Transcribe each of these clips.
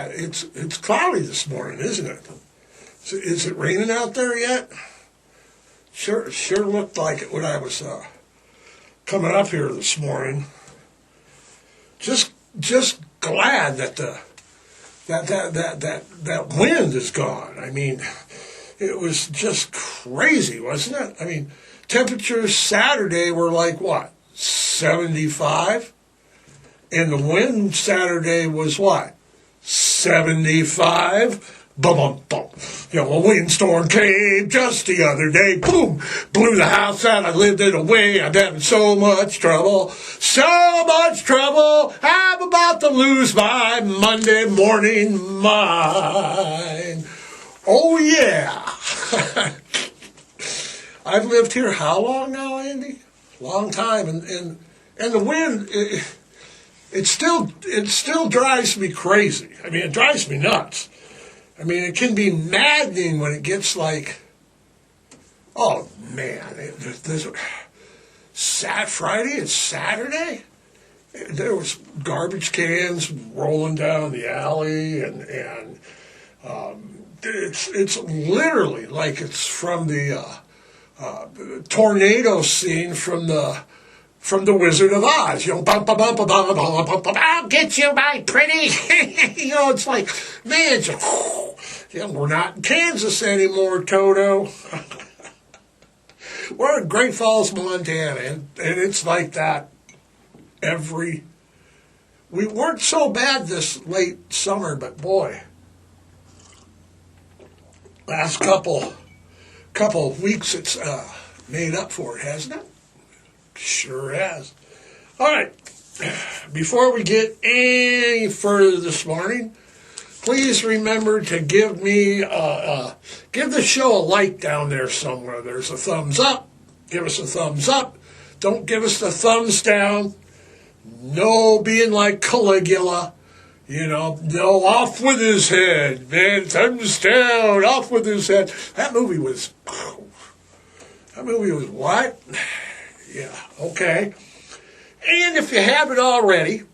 that. It's cloudy this morning, isn't it? Is it raining out there yet? Sure looked like it when I was coming up here this morning. Just glad that that wind is gone. I mean, it was just crazy, wasn't it? I mean, temperatures Saturday were like what, 75, and the wind Saturday was what, 75. Bum, bum, bum. You know, a windstorm came just the other day. Boom! Blew the house out. I lived it away. I'm having so much trouble. So much trouble. I'm about to lose my Monday morning mind. Oh, yeah. I've lived here how long now, Andy? Long time. And the wind, it still drives me crazy. I mean, it drives me nuts. I mean, it can be maddening when it gets like, oh man, there's Friday and Saturday. There was garbage cans rolling down the alley, and it's literally like it's from the tornado scene from the Wizard of Oz, you know, bum, bum, bum, bum, bum, bum, bum, bum, bum, I'll get you, my pretty. You know, it's like, man, we're not in Kansas anymore, Toto. We're in Great Falls, Montana, and it's like that we weren't so bad this late summer, but boy, last couple of weeks it's made up for it, hasn't it? Sure has. All right. Before we get any further this morning, please remember to give the show a like down there somewhere. There's a thumbs up. Give us a thumbs up. Don't give us the thumbs down. No being like Caligula. You know, no, off with his head, man. Thumbs down, off with his head. That movie was what? Yeah, okay. And if you haven't already,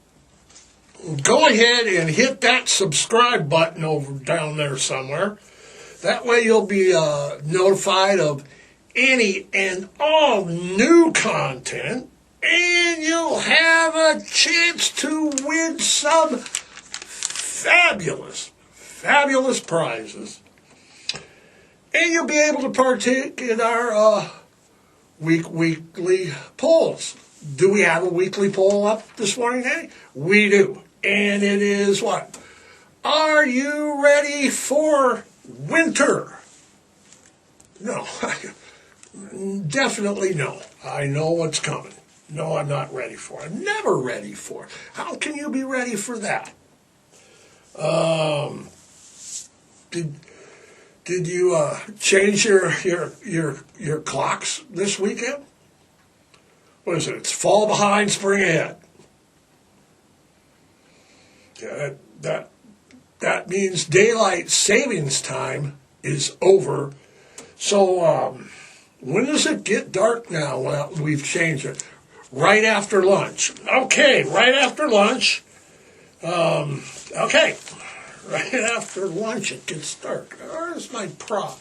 go ahead and hit that subscribe button over down there somewhere. That way you'll be notified of any and all new content, and you'll have a chance to win some fabulous prizes. And you'll be able to partake in our weekly polls. Do we have a weekly poll up this morning, Eddie? We do. And it is what? Are you ready for winter? No. Definitely no. I know what's coming. No, I'm not ready for it. I'm never ready for it. How can you be ready for that? Did you change your clocks this weekend? What is it? It's fall behind, spring ahead. Yeah, that means daylight savings time is over. So when does it get dark now? Well, we've changed it. Right after lunch. Okay, right after lunch. Okay. Right after lunch, it gets dark. Where's my prop?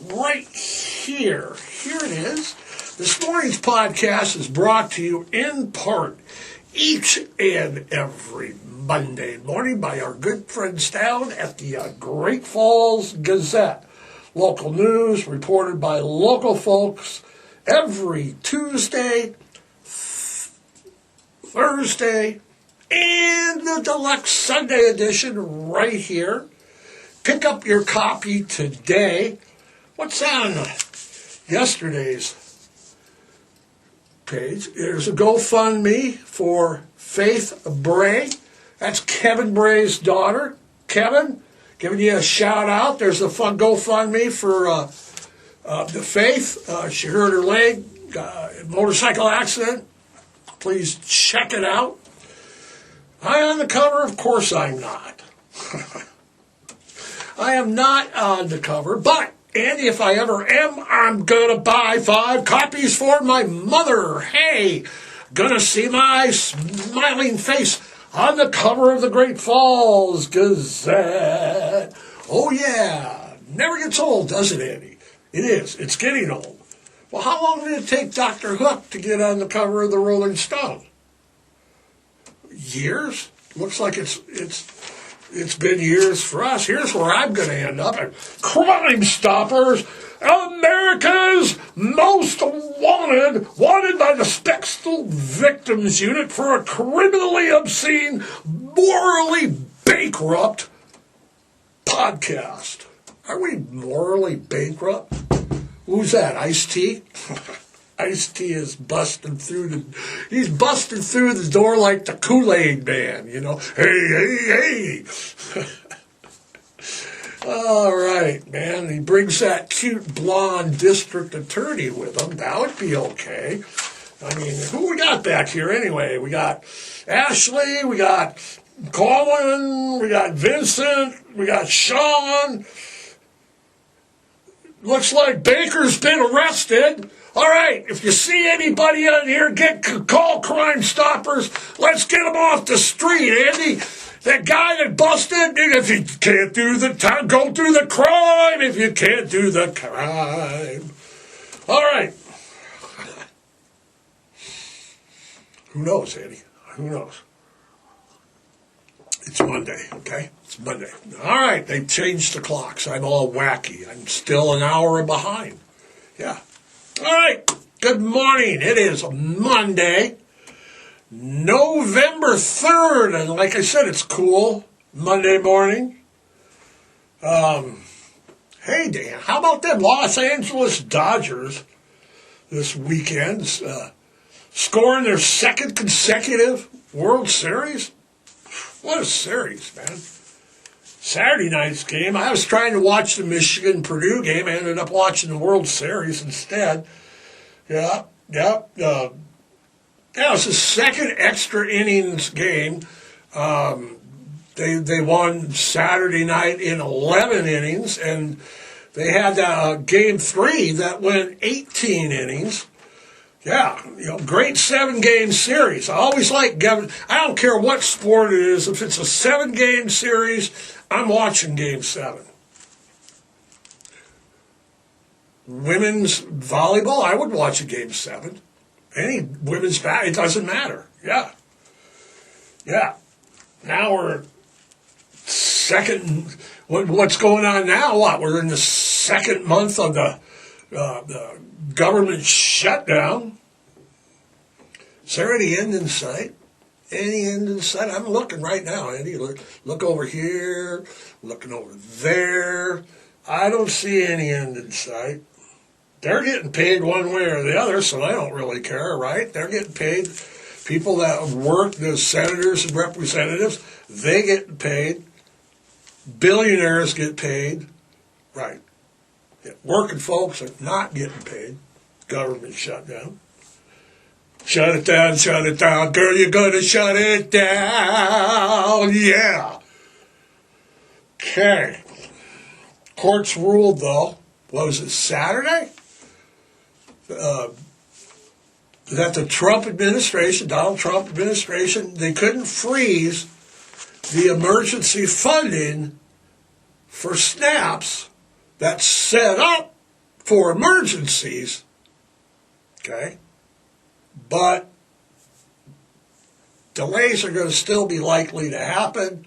Right here. Here it is. This morning's podcast is brought to you in part each and every Monday morning by our good friends down at the Great Falls Gazette. Local news reported by local folks every Tuesday, Thursday, and the deluxe Sunday edition right here. Pick up your copy today. What's on yesterday's page? There's a GoFundMe for Faith Bray. That's Kevin Bray's daughter. Kevin, giving you a shout out. There's a fun GoFundMe for the Faith. She hurt her leg, motorcycle accident. Please check it out. Am I on the cover? Of course I'm not. I am not on the cover, but, Andy, if I ever am, I'm going to buy 5 copies for my mother. Hey, going to see my smiling face on the cover of the Great Falls Gazette. Oh, yeah. Never gets old, does it, Andy? It is. It's getting old. Well, how long did it take Dr. Hook to get on the cover of the Rolling Stone? Years? Looks like it's been years for us. Here's where I'm going to end up. Crimestoppers, America's most wanted by the Special Victims Unit for a criminally obscene, morally bankrupt podcast. Are we morally bankrupt? Who's that, Ice-T? Ice-T is busting through he's busting through the door like the Kool-Aid Man, you know. Hey, hey, hey. All right, man. He brings that cute blonde district attorney with him. That would be okay. I mean, who we got back here anyway? We got Ashley, we got Colin, we got Vincent, we got Sean. Looks like Baker's been arrested. All right, if you see anybody on here, call Crimestoppers. Let's get them off the street, Andy. That guy that busted, if you can't do the time, go do the crime. If you can't do the crime. All right. Who knows, Andy? Who knows? It's Monday, okay? It's Monday. All right, they changed the clocks. I'm all wacky. I'm still an hour behind. Yeah. All right, good morning. It is Monday, November 3rd, and like I said, it's cool. Monday morning. Hey, Dan, how about them Los Angeles Dodgers this weekend scoring their second consecutive World Series? What a series, man. Saturday night's game, I was trying to watch the Michigan-Purdue game. I ended up watching the World Series instead. Yeah. It was the second extra innings game. They won Saturday night in 11 innings, and they had game 3 that went 18 innings. Yeah, great 7-game series. I always like Gavin. I don't care what sport it is. If it's a 7-game series, I'm watching Game 7. Women's volleyball, I would watch a Game 7. Any women's it doesn't matter. Yeah. Now we're second. What's going on now? We're in the second month of the government shutdown. Is there any end in sight? Any end in sight? I'm looking right now, Andy. Look over here, looking over there. I don't see any end in sight. They're getting paid one way or the other, so I don't really care, right? They're getting paid. People that work, the senators and representatives, they get paid. Billionaires get paid. Right. Yeah, working folks are not getting paid. Government shutdown. Shut it down, girl, you're gonna shut it down, yeah. Okay. Courts ruled, though, what was it, Saturday? That the Trump administration, Donald Trump administration, they couldn't freeze the emergency funding for SNAPs that's set up for emergencies, okay? But delays are going to still be likely to happen.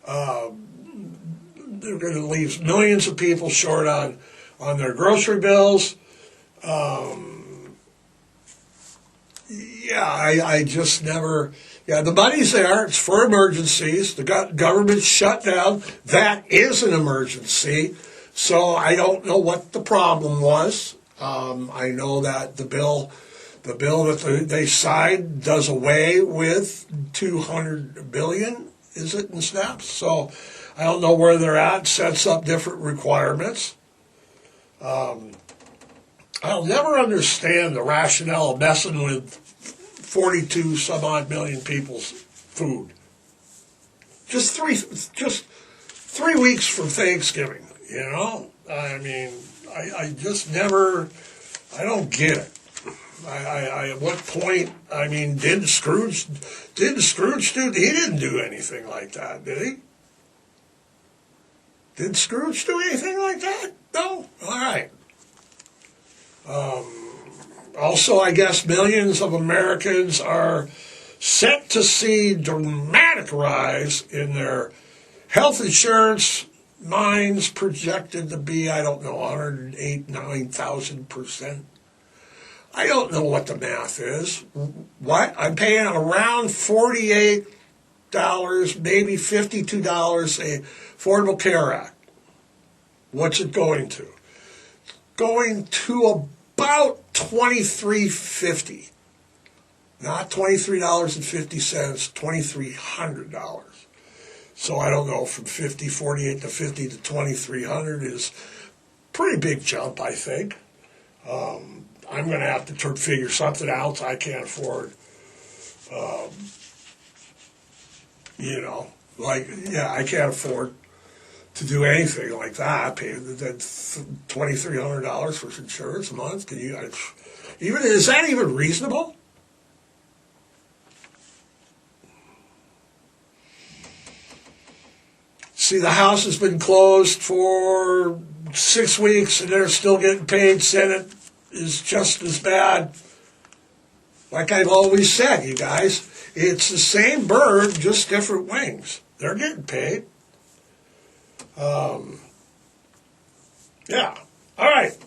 They're going to leave millions of people short on their grocery bills. I just never... Yeah, the money's there. It's for emergencies. The government shut down. That is an emergency. So I don't know what the problem was. I know that the bill that they signed does away with $200 billion, is it, in SNAPs? So I don't know where they're at. Sets up different requirements. I'll never understand the rationale of messing with 42 some odd million people's food. Just three weeks from Thanksgiving, I mean, I just never, I don't get it. At what point? I mean, did Scrooge do? He didn't do anything like that, did he? Did Scrooge do anything like that? No. All right. Also, I guess millions of Americans are set to see dramatic rise in their health insurance. Mine's projected to be, I don't know, 108, 9,000%. I don't know what the math is. What? I'm paying around $48, maybe $52 a Affordable Care Act. What's it going to? Going to about $23.50. Not $23.50, $2,300. So I don't know, from 48 to 50 to 2,300 is a pretty big jump, I think. I'm going to have to figure something out I can't afford. I can't afford to do anything like that. Pay that $2,300 for insurance a month. Is that even reasonable? See, the House has been closed for 6 weeks and they're still getting paid. Senate is just as bad. Like I've always said, you guys, it's the same bird, just different wings. They're getting paid. Yeah. All right.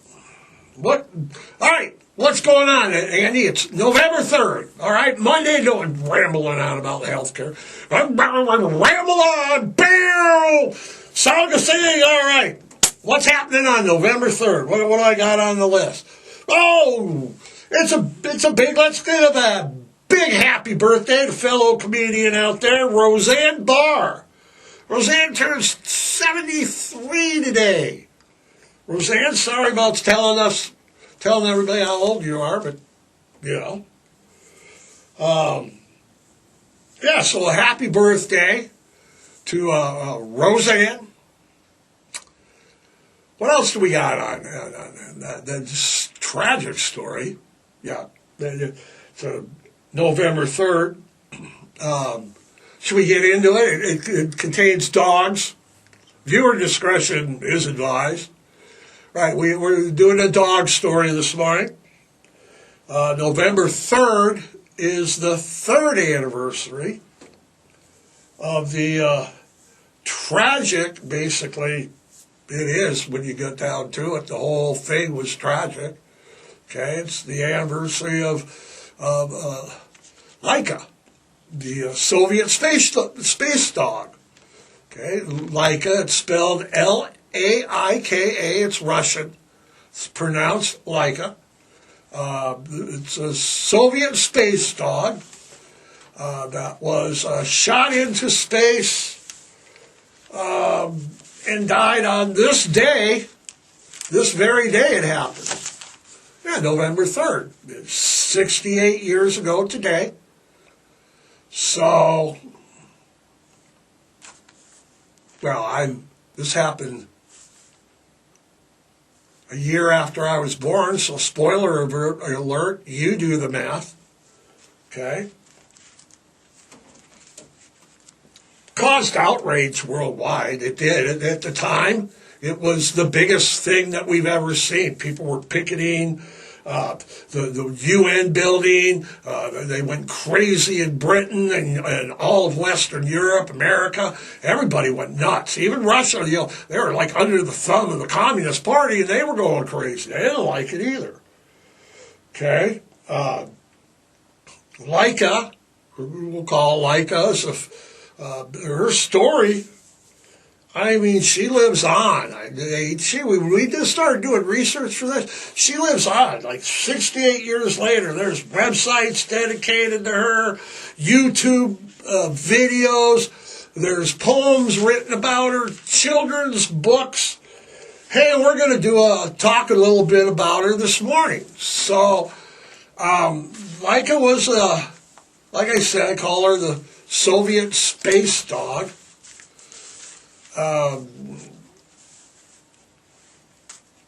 What's going on, Andy? It's November 3rd. All right. Monday, doing rambling on about healthcare. Ramble on. Bill. Song of singing. All right. What's happening on November 3rd? What do I got on the list? Oh, it's a big. Let's give a big happy birthday to fellow comedian out there, Roseanne Barr. Roseanne turns 73 today. Roseanne, sorry about telling everybody how old you are, but, so a happy birthday to Roseanne. What else do we got on that tragic story? Yeah, so November 3rd. Should we get into it? It contains dogs. Viewer discretion is advised. Right, we're doing a dog story this morning. November 3rd is the 3rd anniversary of the tragic, basically, it is when you get down to it. The whole thing was tragic. Okay, it's the anniversary of Laika, the Soviet space dog. Okay, Laika, it's spelled Laika, it's Russian. It's pronounced Laika. It's a Soviet space dog that was shot into space and died on this day, this very day it happened. Yeah, November 3rd. It's 68 years ago today. So, this happened a year after I was born, so spoiler alert, you do the math. Okay? Caused outrage worldwide. It did. At the time, it was the biggest thing that we've ever seen. People were picketing the UN building. They went crazy in Britain and all of Western Europe, America. Everybody went nuts. Even Russia, they were like under the thumb of the Communist Party, and they were going crazy. They didn't like it either. Okay? Laika, we'll call Laika, her story, I mean, she lives on. We just started doing research for this. She lives on. Like 68 years later, there's websites dedicated to her, YouTube videos, there's poems written about her, children's books. Hey, we're going to talk a little bit about her this morning. So, Laika was, like I said, I call her the Soviet space dog.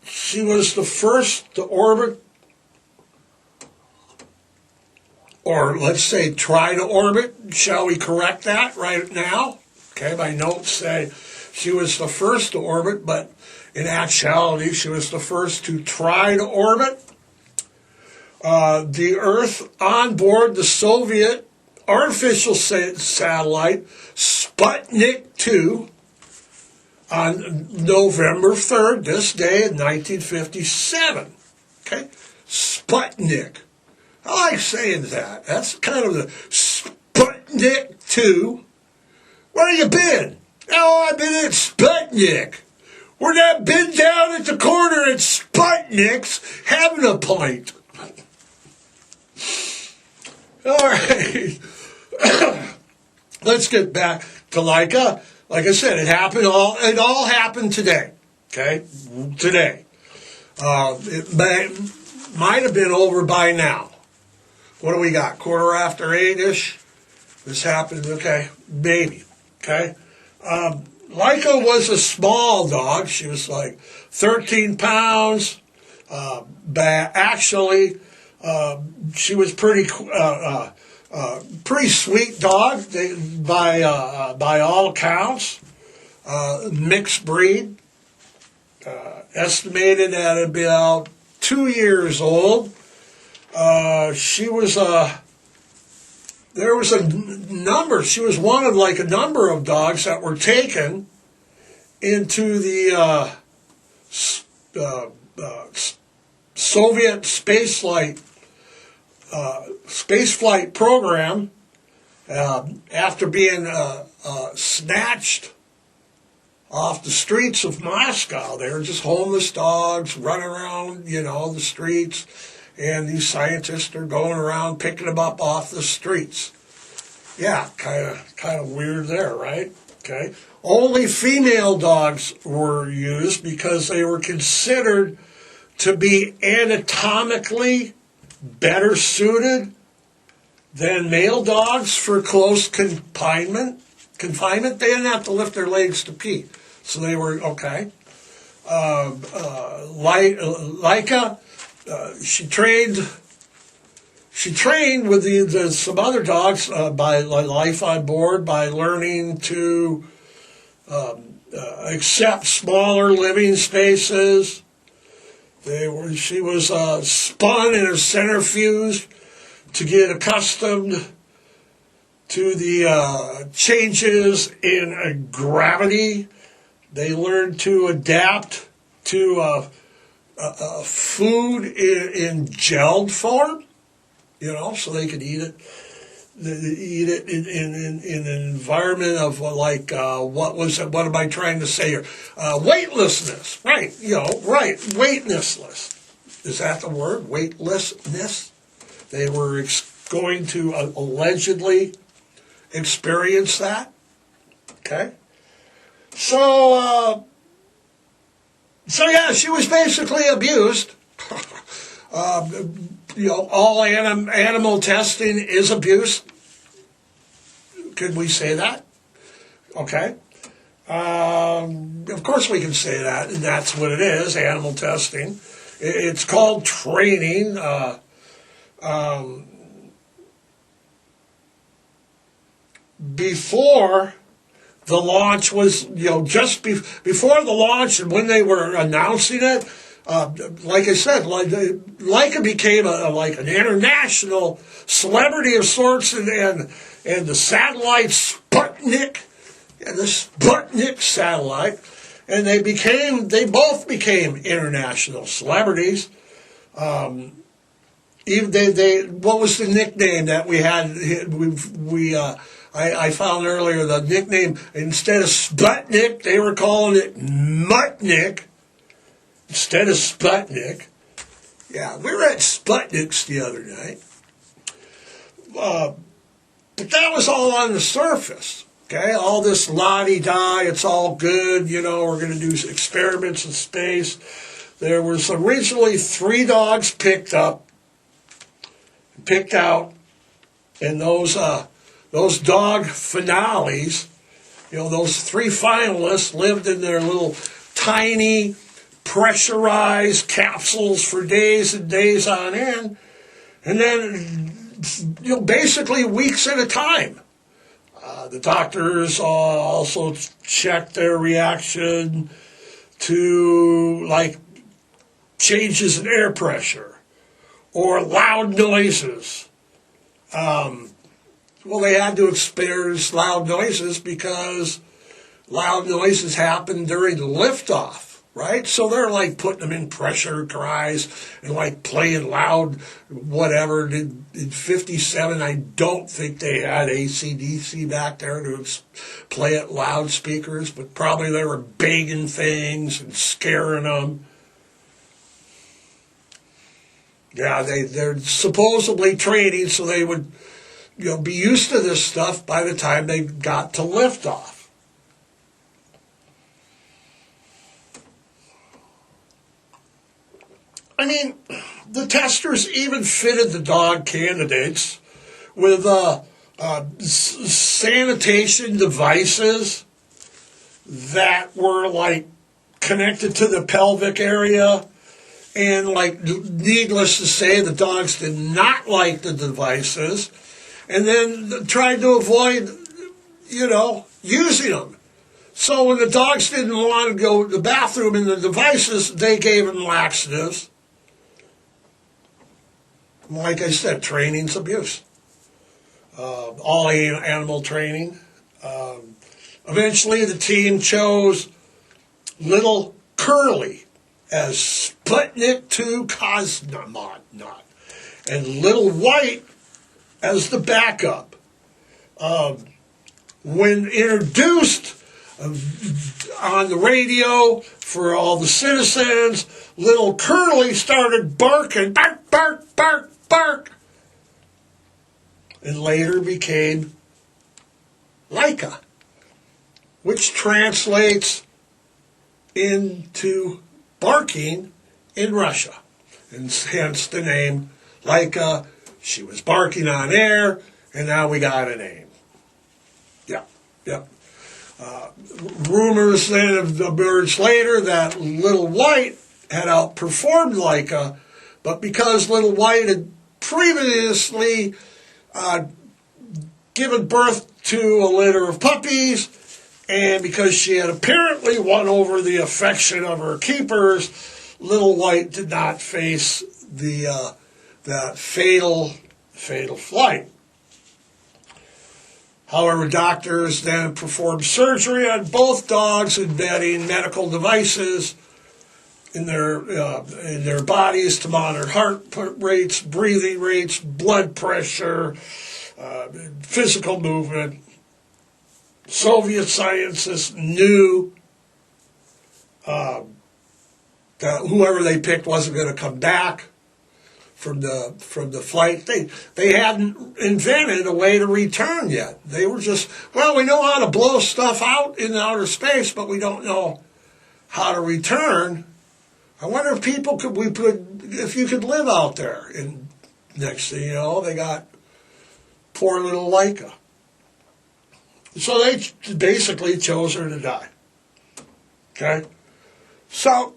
She was the first to orbit or let's say try to orbit. Shall we correct that right now? Okay, my notes say she was the first to orbit, but in actuality, she was the first to try to orbit the Earth on board the Soviet artificial satellite Sputnik 2 on November 3rd, this day in 1957. Okay? Sputnik. I like saying that. That's kind of the Sputnik 2. Where you been? Oh, I've been at Sputnik. We're not been down at the corner at Sputnik's having a pint. All right. Let's get back to Laika. Like I said, it all happened today. Okay? Today. It might have been over by now. What do we got? 8:15-ish? This happened, okay, maybe. Okay? Laika was a small dog. She was like 13 pounds. But actually, she was pretty sweet dog by all accounts. Mixed breed. Estimated at about 2 years old. She was there was a number. She was one of like a number of dogs that were taken into the Soviet spaceflight program after being snatched off the streets of Moscow. They were just homeless dogs running around, the streets. And these scientists are going around picking them up off the streets. Yeah, kind of weird there, right? Okay. Only female dogs were used because they were considered to be anatomically better suited than male dogs for close confinement. They didn't have to lift their legs to pee, so they were okay. Laika. She trained with some other dogs by life on board by learning to accept smaller living spaces. She was spun in a centrifuge to get accustomed to the changes in gravity. They learned to adapt to food in gelled form, so they could eat it. Eat it in an environment of what am I trying to say here? Weightlessness, right? Right. Weightlessness. Is that the word? Weightlessness. They were going to allegedly experience that. Okay. So yeah, she was basically abused. All animal testing is abuse. Could we say that? Okay. Of course we can say that, and that's what it is, animal testing. It's called training. Before the launch was, just before the launch and when they were announcing it, like I said, Laika became an international celebrity of sorts, and the satellite Sputnik, the Sputnik satellite, and they both became international celebrities. Even what was the nickname that we had? I found earlier the nickname, instead of Sputnik, they were calling it Mutnik instead of Sputnik. Yeah, we were at Sputnik's the other night. But that was all on the surface, okay? All this la-di-da, it's all good, we're going to do experiments in space. There was originally 3 dogs picked out, and those dog finales, those 3 finalists lived in their little tiny pressurized capsules for days and days on end. And then basically weeks at a time. The doctors also checked their reaction to, like, changes in air pressure or loud noises. Well, they had to experience loud noises because loud noises happen during the liftoff, right? So they're like putting them in pressure cries and like playing loud whatever. In 57, I don't think they had AC/DC back there to play at loudspeakers, but probably they were banging things and scaring them. Yeah, they're supposedly training so they would, be used to this stuff by the time they got to liftoff. I mean, the testers even fitted the dog candidates with sanitation devices that were like connected to the pelvic area. And like, needless to say, the dogs did not like the devices and then tried to avoid, using them. So when the dogs didn't want to go to the bathroom in the devices, they gave them laxatives. Like I said, training's abuse. All animal training. Eventually, the team chose Little Curly as Sputnik 2 Cosmonaut, and Little White as the backup. When introduced on the radio for all the citizens, Little Curly started barking, bark, bark, bark, bark, and later became Laika, which translates into barking in Russia, and hence the name Laika. She was barking on air, and now we got a name. Yep. Rumors then have emerged later that Little White had outperformed Laika, but because Little White had previously given birth to a litter of puppies, and because she had apparently won over the affection of her keepers, Little White did not face that fatal flight. However, doctors then performed surgery on both dogs, embedding medical devices in their bodies to monitor heart rates, breathing rates, blood pressure, physical movement. Soviet scientists knew that whoever they picked wasn't going to come back from the flight. They hadn't invented a way to return yet. They were just, we know how to blow stuff out in outer space, but we don't know how to return. I wonder if if you could live out there. And next thing you know, they got poor little Laika. So they basically chose her to die. Okay? So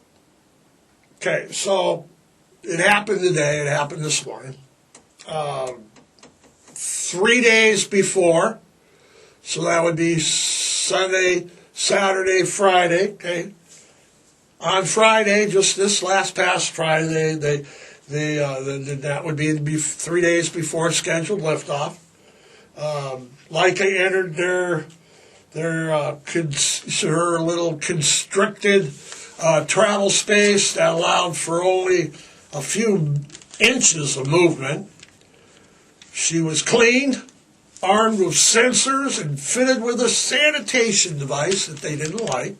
it happened today. It happened this morning. 3 days before, so that would be Sunday, Saturday, Friday. Okay, on Friday, just this past Friday, that would be 3 days before scheduled liftoff. Laika entered her little constricted travel space that allowed for only a few inches of movement. She was cleaned, armed with sensors, and fitted with a sanitation device that they didn't like.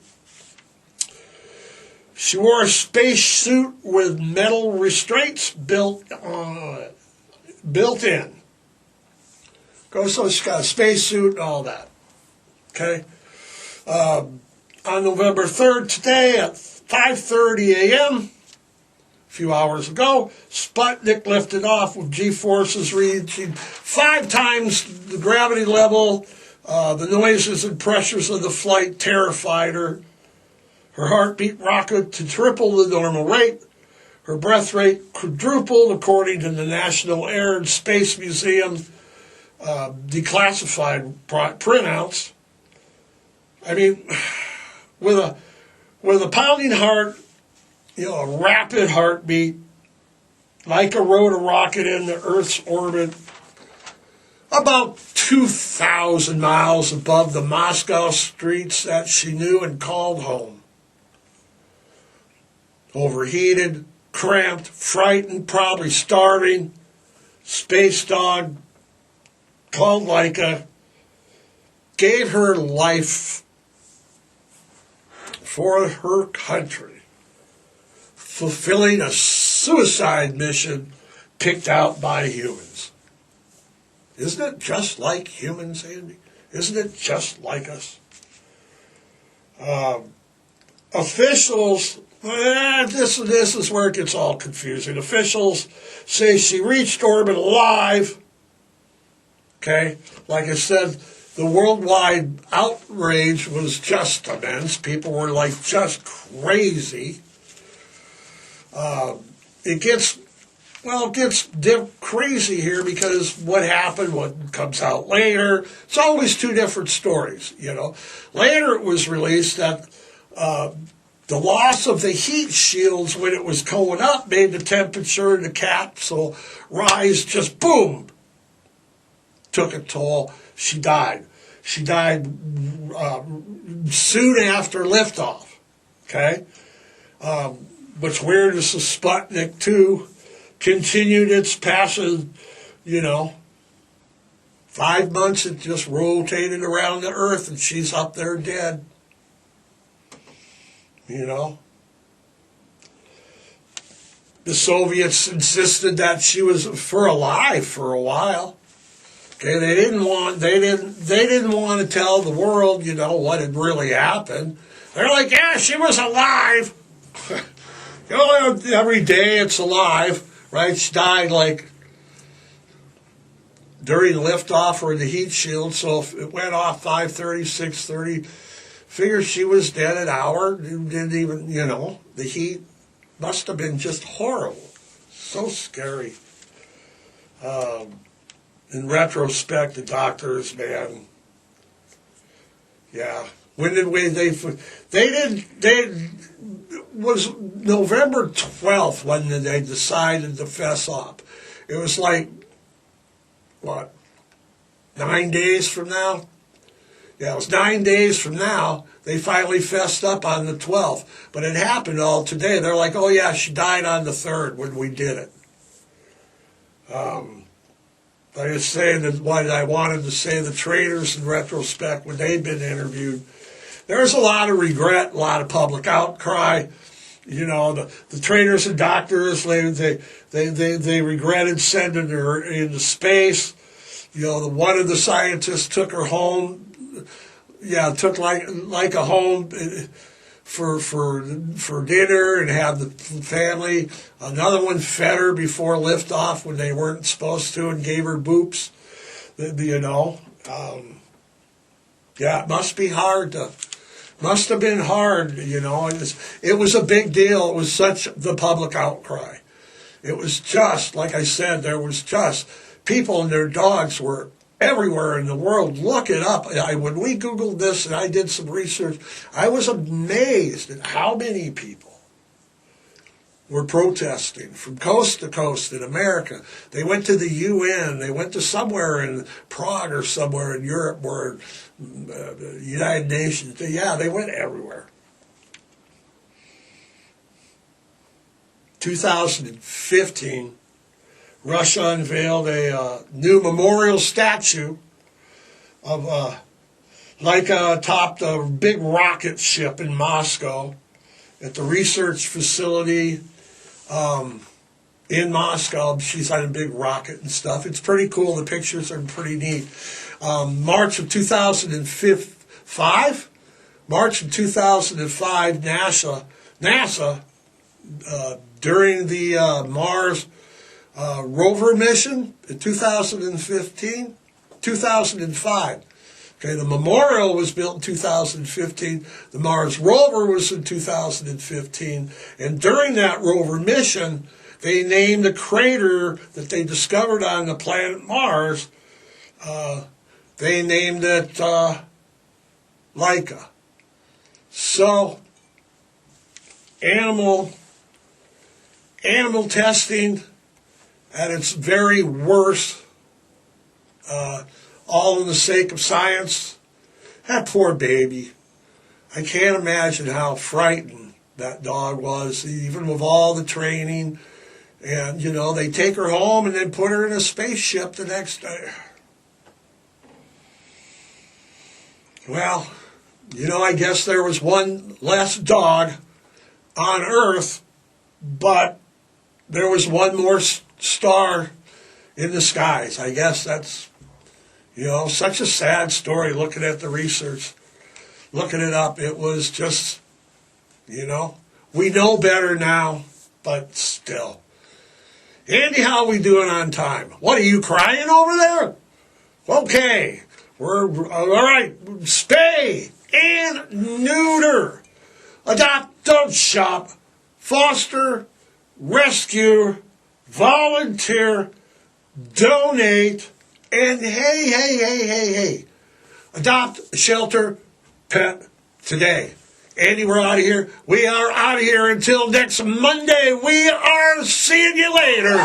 She wore a space suit with metal restraints built in. So she's got a space suit and all that. Okay? On November 3rd, today at 5:30 a.m., a few hours ago, Sputnik lifted off with G-forces reaching 5 times the gravity level. The noises and pressures of the flight terrified her. Her heartbeat rocketed to triple the normal rate. Her birth rate quadrupled, according to the National Air and Space Museum declassified printouts. I mean, with a pounding heart, a rapid heartbeat, Laika rode a rocket into Earth's orbit about 2,000 miles above the Moscow streets that she knew and called home. Overheated, cramped, frightened, probably starving, space dog called Laika gave her life for her country, fulfilling a suicide mission picked out by humans. Isn't it just like humans, Andy? Isn't it just like us? Officials, this is where it gets all confusing. Officials say she reached orbit alive. Okay, like I said, the worldwide outrage was just immense. People were like just crazy. It gets crazy here because what happened, what comes out later, it's always two different stories, Later it was released that the loss of the heat shields when it was going up made the temperature in the capsule rise just boom. Took a toll. She died. She died soon after liftoff. Okay? What's weird is the Sputnik 2 continued its passage, 5 months it just rotated around the Earth and she's up there dead. The Soviets insisted that she was alive for a while. Okay, they didn't want to tell the world, what had really happened. They're like, yeah, she was alive. Every day it's alive, right? She died during liftoff or the heat shield. So if it went off 5:30, 6:30, figure she was dead an hour. Didn't even, the heat must have been just horrible. So scary. In retrospect, the doctors, man, yeah. When did was November 12th when they decided to fess up. It was 9 days from now? Yeah, it was 9 days from now. They finally fessed up on the 12th. But it happened all today. They're like, oh yeah, she died on the 3rd when we did it. I was saying that what I wanted to say, the traitors in retrospect, when they'd been interviewed, there's a lot of regret, a lot of public outcry. The traitors and doctors, they regretted sending her into space. One of the scientists took her home. Yeah, took Laika home for dinner and have the family. Another one fed her before liftoff when they weren't supposed to and gave her boops. Yeah, it must have been hard, It was a big deal. It was such the public outcry. It was just, like I said, there was just people and their dogs were everywhere in the world. Look it up. When we Googled this and I did some research, I was amazed at how many people were protesting from coast to coast in America. They went to the UN. They went to somewhere in Prague or somewhere in Europe where United Nations. Yeah, they went everywhere. 2015, Russia unveiled a new memorial statue of Laika atop a big rocket ship in Moscow at the research facility in Moscow. She's on a big rocket and stuff. It's pretty cool. The pictures are pretty neat. March of 2005, NASA, during the Mars rover mission in 2005, Okay, the Memorial was built in 2015. The Mars rover was in 2015. And during that rover mission, they named the crater that they discovered on the planet Mars, they named it Laika. So, animal testing at its very worst, all in the sake of science. That poor baby. I can't imagine how frightened that dog was, even with all the training. And, you know, they take her home and then put her in a spaceship the next day. Well, you know, I guess there was one less dog on Earth, but there was one more star in the skies. I guess that's, you know, such a sad story looking at the research, looking it up. It was just, you know, we know better now, but still. Andy, how are we doing on time? What, are you crying over there? Okay, we're all right. Spay and neuter. Adopt, don't shop. Foster, rescue, volunteer, donate, and hey. Adopt, shelter, pet today. Andy, we're out of here. We are out of here until next Monday. We are seeing you later.